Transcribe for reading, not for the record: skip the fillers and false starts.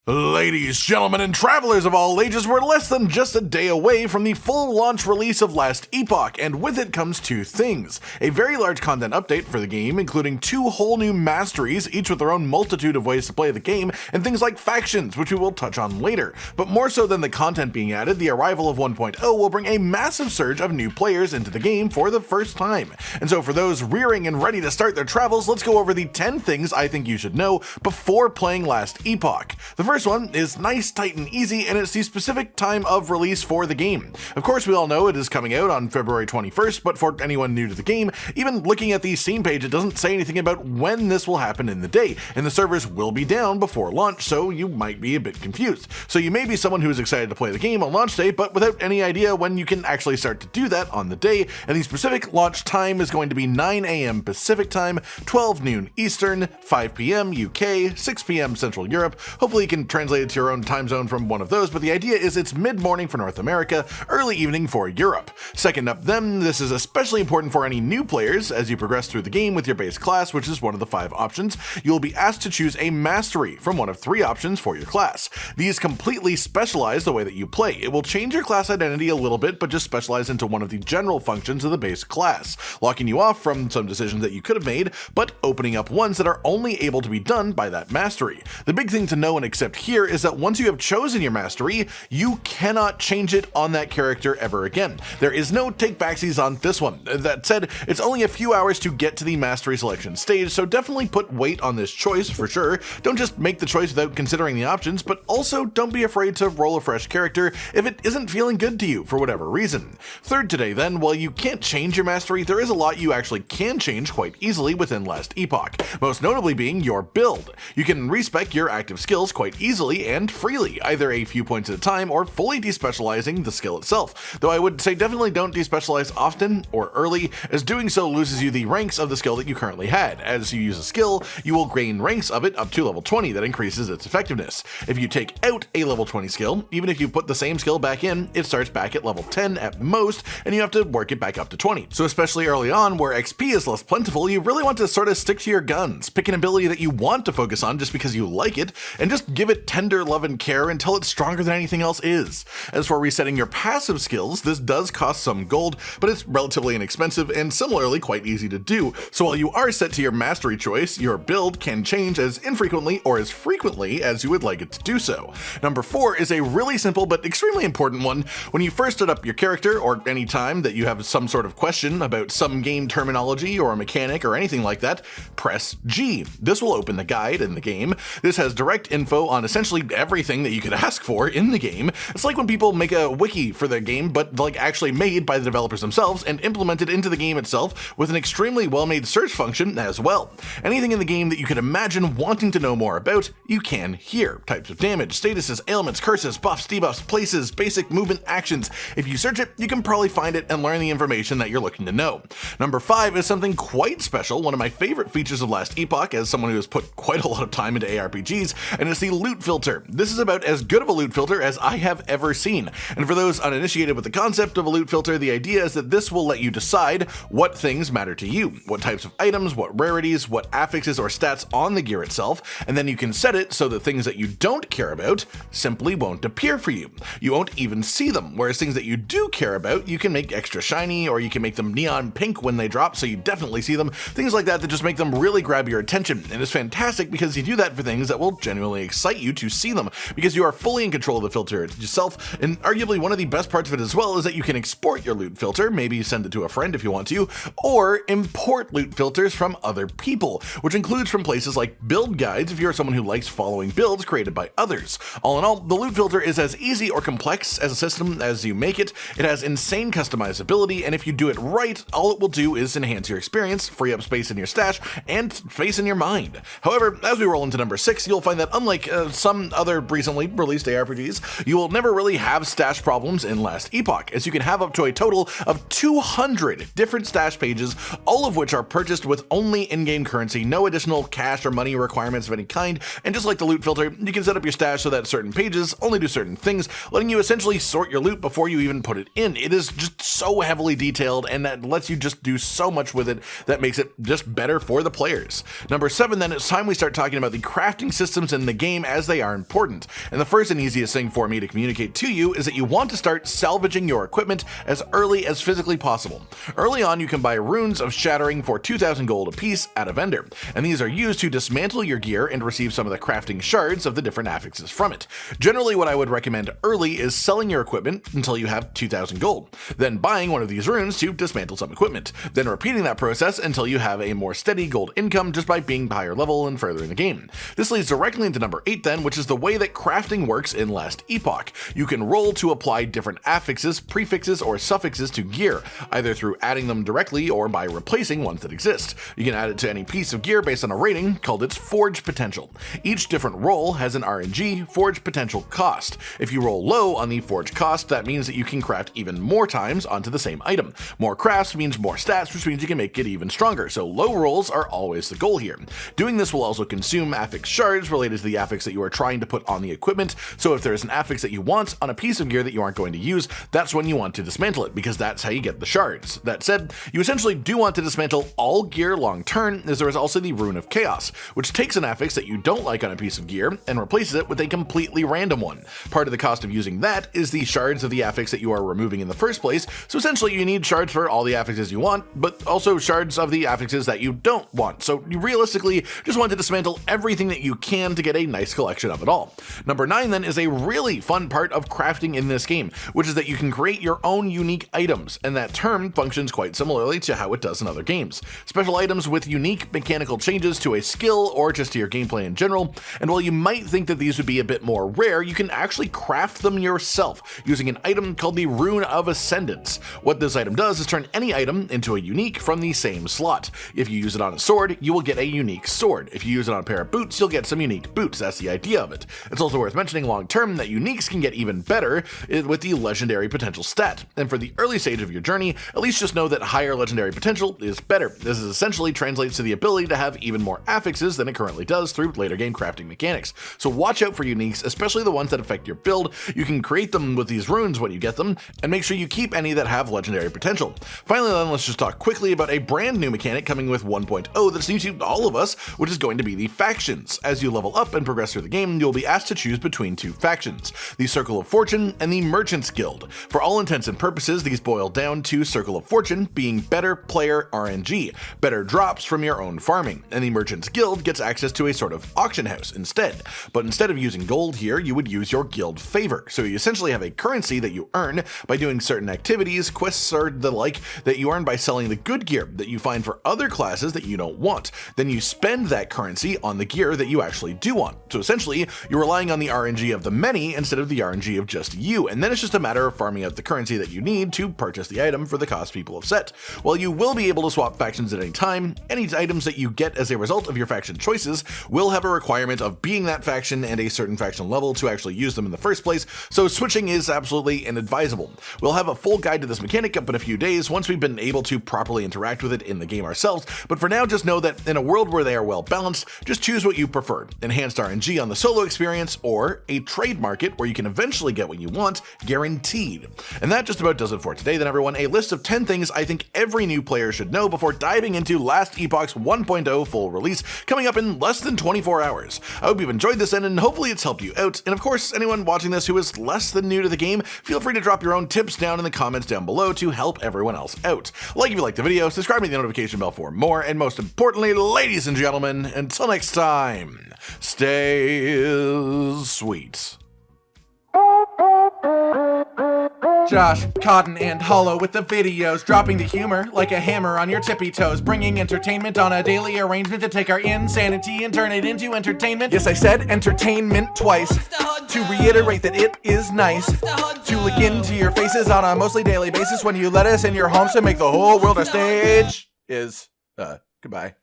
Ladies, gentlemen, and travelers of all ages, we're less than just a day away from the full launch release of Last Epoch, and with it comes two things. A very large content update for the game, including 2 whole new masteries, each with their own multitude of ways to play the game, and things like factions, which we will touch on later. But more so than the content being added, the arrival of 1.0 will bring a massive surge of new players into the game for the first time. And so for those rearing and ready to start their travels, let's go over the 10 things I think you should know before playing Last Epoch. The first one is nice, tight, and easy, and it's the specific time of release for the game. Of course, we all know it is coming out on February 21st, but for anyone new to the game, even looking at the Steam page, it doesn't say anything about when this will happen in the day, and the servers will be down before launch, so you might be a bit confused. So you may be someone who is excited to play the game on launch day, but without any idea when you can actually start to do that on the day, and the specific launch time is going to be 9 AM Pacific time, 12 noon Eastern, 5 PM UK, 6 PM Central Europe. Hopefully you can translate it to your own time zone from one of those, but the idea is it's mid-morning for North America, early evening for Europe. Second up then, this is especially important for any new players. As you progress through the game with your base class, which is one of the 5 options, you will be asked to choose a mastery from one of 3 options for your class. These completely specialize the way that you play. It will change your class identity a little bit, but just specialize into one of the general functions of the base class, locking you off from some decisions that you could have made, but opening up ones that are only able to be done by that mastery. The big thing to know and accept here is that once you have chosen your mastery, you cannot change it on that character ever again. There is no take backsies on this one. That said, it's only a few hours to get to the mastery selection stage, so definitely put weight on this choice for sure. Don't just make the choice without considering the options, but also don't be afraid to roll a fresh character if it isn't feeling good to you for whatever reason. Third today then, while you can't change your mastery, there is a lot you actually can change quite easily within Last Epoch, most notably being your build. You can respec your active skills quite easily and freely, either a few points at a time or fully despecializing the skill itself, though I would say definitely don't despecialize often or early, as doing so loses you the ranks of the skill that you currently had. As you use a skill, you will gain ranks of it up to level 20 that increases its effectiveness. If you take out a level 20 skill, even if you put the same skill back in, it starts back at level 10 at most, and you have to work it back up to 20. So especially early on, where XP is less plentiful, you really want to sort of stick to your guns, pick an ability that you want to focus on just because you like it, and just give it tender love and care until it's stronger than anything else is. As for resetting your passive skills, this does cost some gold, but it's relatively inexpensive and similarly quite easy to do. So while you are set to your mastery choice, your build can change as infrequently or as frequently as you would like it to do so. Number 4 is a really simple but extremely important one. When you first start up your character, or any time that you have some sort of question about some game terminology or a mechanic or anything like that, press G. This will open the guide in the game. This has direct info on essentially everything that you could ask for in the game. It's like when people make a wiki for their game, but like actually made by the developers themselves and implemented into the game itself with an extremely well-made search function as well. Anything in the game that you could imagine wanting to know more about, you can here. Types of damage, statuses, ailments, curses, buffs, debuffs, places, basic movement actions. If you search it, you can probably find it and learn the information that you're looking to know. Number 5 is something quite special, one of my favorite features of Last Epoch as someone who has put quite a lot of time into ARPGs, and it's the loot filter. This is about as good of a loot filter as I have ever seen. And for those uninitiated with the concept of a loot filter, the idea is that this will let you decide what things matter to you, what types of items, what rarities, what affixes or stats on the gear itself, and then you can set it so that things that you don't care about simply won't appear for you. You won't even see them, whereas things that you do care about, you can make extra shiny, or you can make them neon pink when they drop so you definitely see them, things like that just make them really grab your attention. And it's fantastic because you do that for things that will genuinely excite you to see them, because you are fully in control of the filter yourself. And arguably one of the best parts of it as well is that you can export your loot filter, maybe send it to a friend if you want to, or import loot filters from other people, which includes from places like build guides if you're someone who likes following builds created by others. All in all, the loot filter is as easy or complex as a system as you make it. It has insane customizability, and if you do it right, all it will do is enhance your experience, free up space in your stash, and space in your mind. However, as we roll into number 6, you'll find that unlike some other recently released ARPGs, you will never really have stash problems in Last Epoch, as you can have up to a total of 200 different stash pages, all of which are purchased with only in-game currency, no additional cash or money requirements of any kind, and just like the loot filter, you can set up your stash so that certain pages only do certain things, letting you essentially sort your loot before you even put it in. It is just so heavily detailed, and that lets you just do so much with it that makes it just better for the players. Number 7 then, it's time we start talking about the crafting systems in the game, as as they are important. And the first and easiest thing for me to communicate to you is that you want to start salvaging your equipment as early as physically possible. Early on, you can buy runes of shattering for 2,000 gold apiece at a vendor, and these are used to dismantle your gear and receive some of the crafting shards of the different affixes from it. Generally, what I would recommend early is selling your equipment until you have 2,000 gold, then buying one of these runes to dismantle some equipment, then repeating that process until you have a more steady gold income just by being higher level and further in the game. This leads directly into number 8 then, which is the way that crafting works in Last Epoch. You can roll to apply different affixes, prefixes, or suffixes to gear, either through adding them directly or by replacing ones that exist. You can add it to any piece of gear based on a rating called its forge potential. Each different roll has an RNG forge potential cost. If you roll low on the forge cost, that means that you can craft even more times onto the same item. More crafts means more stats, which means you can make it even stronger, so low rolls are always the goal here. Doing this will also consume affix shards related to the affix that you are trying to put on the equipment, so if there is an affix that you want on a piece of gear that you aren't going to use, that's when you want to dismantle it, because that's how you get the shards. That said, you essentially do want to dismantle all gear long term, as there is also the Rune of Chaos, which takes an affix that you don't like on a piece of gear and replaces it with a completely random one. Part of the cost of using that is the shards of the affix that you are removing in the first place, so essentially you need shards for all the affixes you want, but also shards of the affixes that you don't want, so you realistically just want to dismantle everything that you can to get a nice collection of it all. Number 9 then is a really fun part of crafting in this game, which is that you can create your own unique items, and that term functions quite similarly to how it does in other games. Special items with unique mechanical changes to a skill or just to your gameplay in general, and while you might think that these would be a bit more rare, you can actually craft them yourself using an item called the Rune of Ascendance. What this item does is turn any item into a unique from the same slot. If you use it on a sword, you will get a unique sword. If you use it on a pair of boots, you'll get some unique boots. That's the idea of it. It's also worth mentioning long term that uniques can get even better with the legendary potential stat. And for the early stage of your journey, at least just know that higher legendary potential is better. This is essentially translates to the ability to have even more affixes than it currently does through later game crafting mechanics. So watch out for uniques, especially the ones that affect your build. You can create them with these runes when you get them, and make sure you keep any that have legendary potential. Finally then, let's just talk quickly about a brand new mechanic coming with 1.0 that's new to all of us, which is going to be the factions. As you level up and progress through the game, you'll be asked to choose between two factions, the Circle of Fortune and the Merchants Guild. For all intents and purposes, these boil down to Circle of Fortune being better player RNG, better drops from your own farming, and the Merchants Guild gets access to a sort of auction house instead. But instead of using gold here, you would use your guild favor, so you essentially have a currency that you earn by doing certain activities, quests, or the like that you earn by selling the good gear that you find for other classes that you don't want. Then you spend that currency on the gear that you actually do want. So essentially, you're relying on the RNG of the many instead of the RNG of just you, and then it's just a matter of farming out the currency that you need to purchase the item for the cost people have set. While you will be able to swap factions at any time, any items that you get as a result of your faction choices will have a requirement of being that faction and a certain faction level to actually use them in the first place, so switching is absolutely inadvisable. We'll have a full guide to this mechanic up in a few days once we've been able to properly interact with it in the game ourselves, but for now just know that in a world where they are well balanced, just choose what you prefer: enhanced RNG on the solo experience or a trade market where you can eventually get what you want, guaranteed. And that just about does it for today then, everyone. A list of 10 things I think every new player should know before diving into Last Epoch's 1.0 full release coming up in less than 24 hours. I hope you've enjoyed this and hopefully it's helped you out, and of course anyone watching this who is less than new to the game, feel free to drop your own tips down in the comments down below to help everyone else out. Like if you liked the video, subscribe to the notification bell for more, and most importantly, ladies and gentlemen, until next time, stay sweet. Josh, Cotton, and Hollow with the videos, dropping the humor like a hammer on your tippy toes, bringing entertainment on a daily arrangement to take our insanity and turn it into entertainment. Yes, I said entertainment twice, to reiterate that it is nice to look into your faces on a mostly daily basis when you let us in your homes to make the whole world a stage. Goodbye.